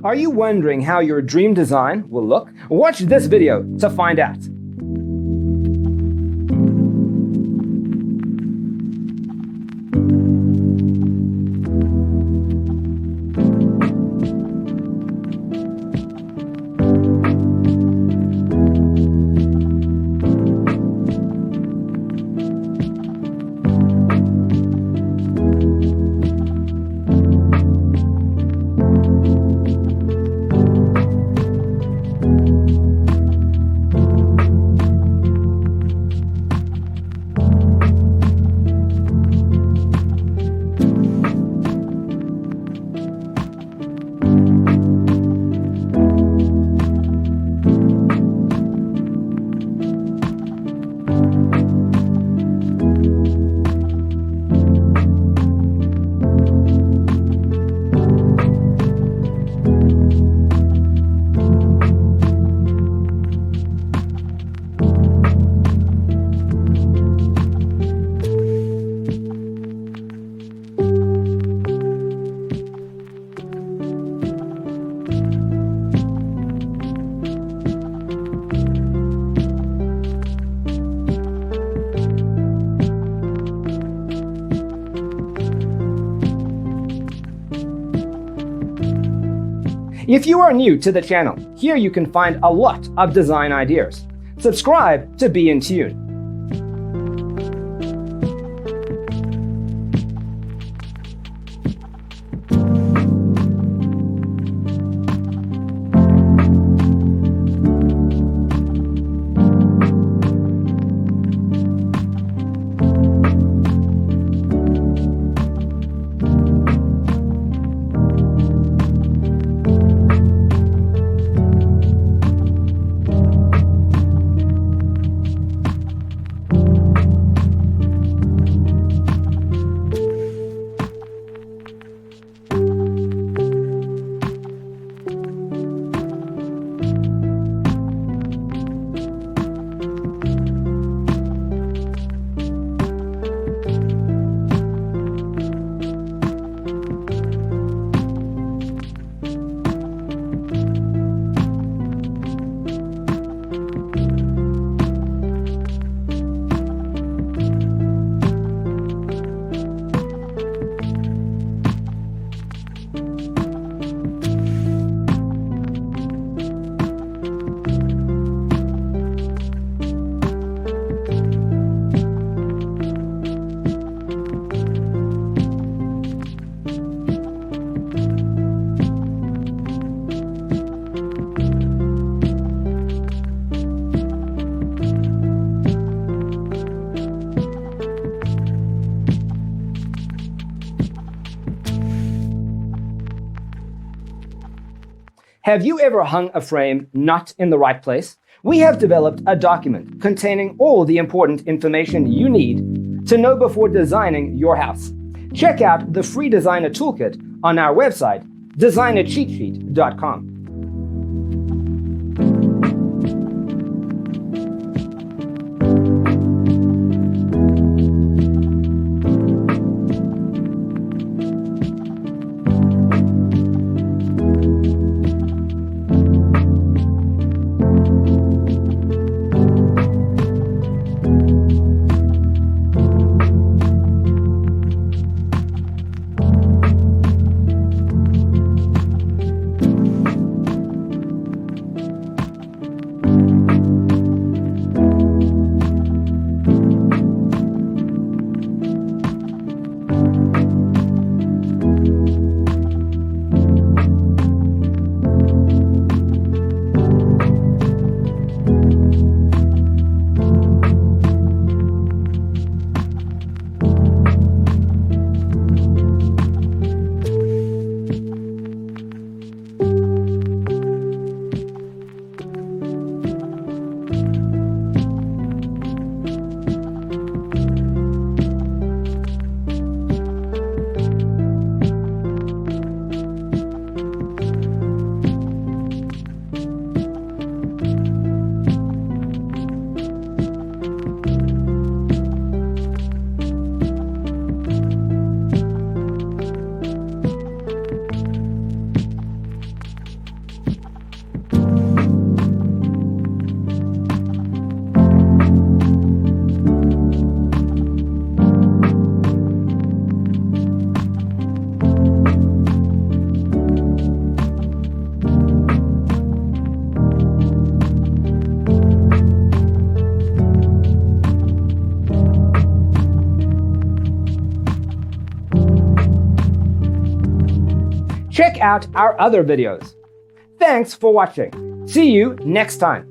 Are you wondering how your dream design will look? Watch this video to find out. If you are new to the channel, here you can find a lot of design ideas. Subscribe to be in tune. Have you ever hung a frame not in the right place? We have developed a document containing all the important information you need to know before designing your house. Check out the free designer toolkit on our website, designercheatsheet.com. check out our other videos. Thanks for watching. See you next time.